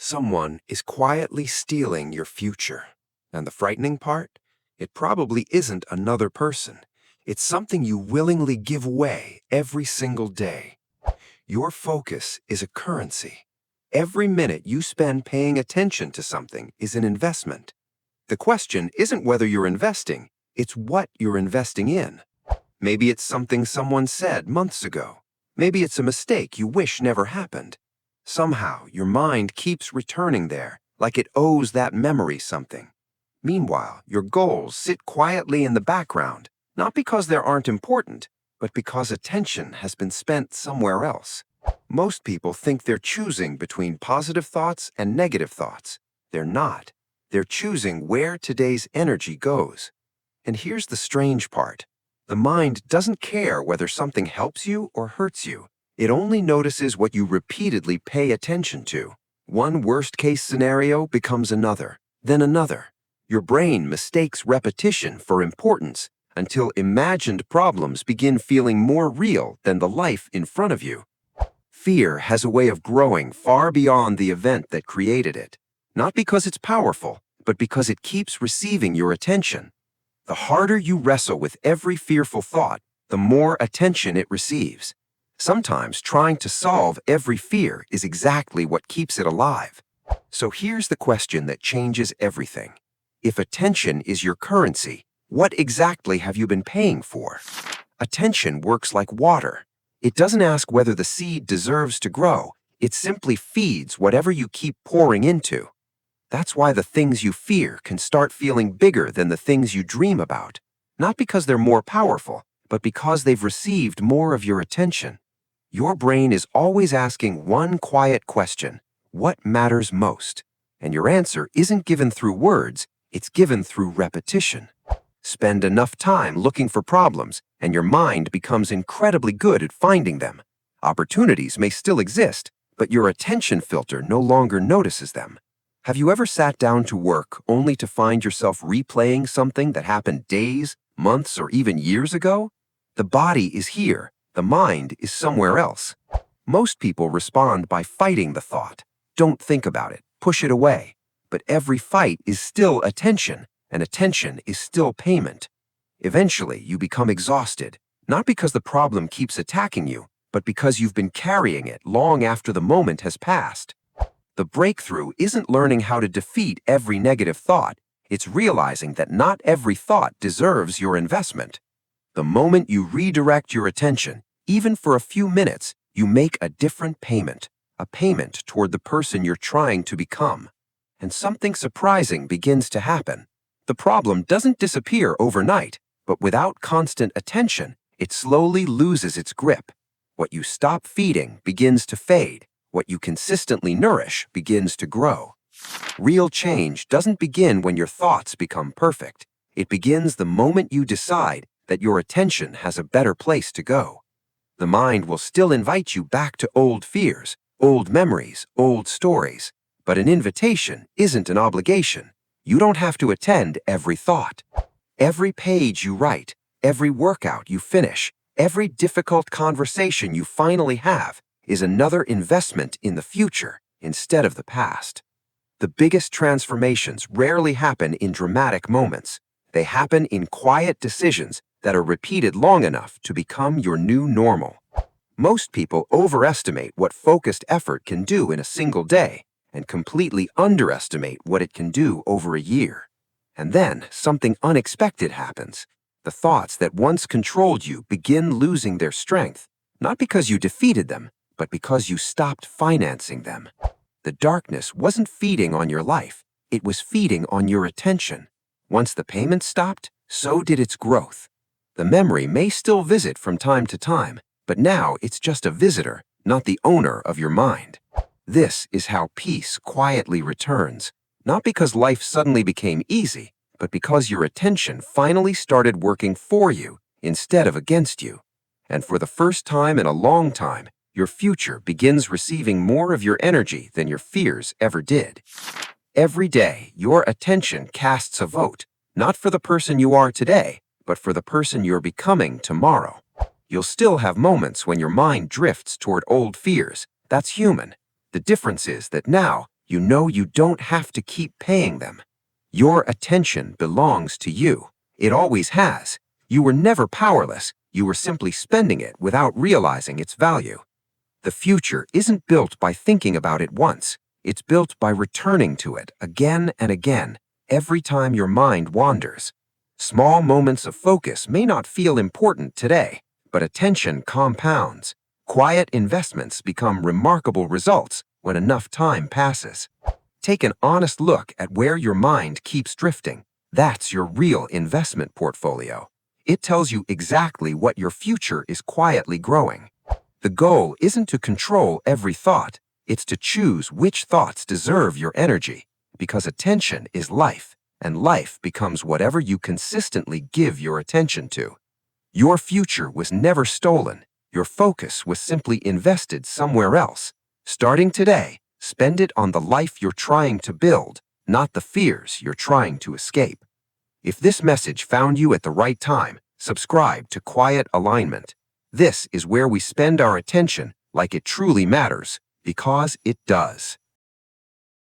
Someone is quietly stealing your future. And the frightening part? It probably isn't another person. It's something you willingly give away every single day. Your focus is a currency. Every minute you spend paying attention to something is an investment. The question isn't whether you're investing, it's what you're investing in. Maybe it's something someone said months ago. Maybe it's a mistake you wish never happened. Somehow, your mind keeps returning there, like it owes that memory something. Meanwhile, your goals sit quietly in the background, not because they aren't important, but because attention has been spent somewhere else. Most people think they're choosing between positive thoughts and negative thoughts. They're not. They're choosing where today's energy goes. And here's the strange part. The mind doesn't care whether something helps you or hurts you. It only notices what you repeatedly pay attention to. One worst-case scenario becomes another, then another. Your brain mistakes repetition for importance until imagined problems begin feeling more real than the life in front of you. Fear has a way of growing far beyond the event that created it, not because it's powerful, but because it keeps receiving your attention. The harder you wrestle with every fearful thought, the more attention it receives. Sometimes trying to solve every fear is exactly what keeps it alive. So here's the question that changes everything. If attention is your currency, what exactly have you been paying for? Attention works like water. It doesn't ask whether the seed deserves to grow. It simply feeds whatever you keep pouring into. That's why the things you fear can start feeling bigger than the things you dream about. Not because they're more powerful, but because they've received more of your attention. Your brain is always asking one quiet question: what matters most? And your answer isn't given through words, it's given through repetition. Spend enough time looking for problems, and your mind becomes incredibly good at finding them. Opportunities may still exist, but your attention filter no longer notices them. Have you ever sat down to work only to find yourself replaying something that happened days, months, or even years ago? The body is here. The mind is somewhere else. Most people respond by fighting the thought. Don't think about it. Push it away. But every fight is still attention, and attention is still payment. Eventually, you become exhausted, not because the problem keeps attacking you, but because you've been carrying it long after the moment has passed. The breakthrough isn't learning how to defeat every negative thought. It's realizing that not every thought deserves your investment. The moment you redirect your attention, even for a few minutes, you make a different payment, a payment toward the person you're trying to become. And something surprising begins to happen. The problem doesn't disappear overnight, but without constant attention, it slowly loses its grip. What you stop feeding begins to fade. What you consistently nourish begins to grow. Real change doesn't begin when your thoughts become perfect. It begins the moment you decide that your attention has a better place to go. The mind will still invite you back to old fears, old memories, old stories. But an invitation isn't an obligation. You don't have to attend every thought. Every page you write, every workout you finish, every difficult conversation you finally have is another investment in the future instead of the past. The biggest transformations rarely happen in dramatic moments. They happen in quiet decisions that are repeated long enough to become your new normal. Most people overestimate what focused effort can do in a single day and completely underestimate what it can do over a year. And then something unexpected happens. The thoughts that once controlled you begin losing their strength, not because you defeated them, but because you stopped financing them. The darkness wasn't feeding on your life, it was feeding on your attention. Once the payment stopped, so did its growth. The memory may still visit from time to time, but now it's just a visitor, not the owner of your mind. This is how peace quietly returns, not because life suddenly became easy, but because your attention finally started working for you instead of against you. And for the first time in a long time, your future begins receiving more of your energy than your fears ever did. Every day, your attention casts a vote, not for the person you are today, but for the person you're becoming tomorrow. You'll still have moments when your mind drifts toward old fears. That's human. The difference is that now You know you don't have to keep paying them. Your attention belongs to you. It always has. You were never powerless. You were simply spending it without realizing its value. The future isn't built by thinking about it once. It's built by returning to it again and again, every time your mind wanders. Small moments of focus may not feel important today, but attention compounds. Quiet investments become remarkable results when enough time passes. Take an honest look at where your mind keeps drifting. That's your real investment portfolio. It tells you exactly what your future is quietly growing. The goal isn't to control every thought, it's to choose which thoughts deserve your energy, because attention is life, and life becomes whatever you consistently give your attention to. Your future was never stolen. Your focus was simply invested somewhere else. Starting today, spend it on the life you're trying to build, not the fears you're trying to escape. If this message found you at the right time, subscribe to Quiet Alignment. This is where we spend our attention like it truly matters, because it does.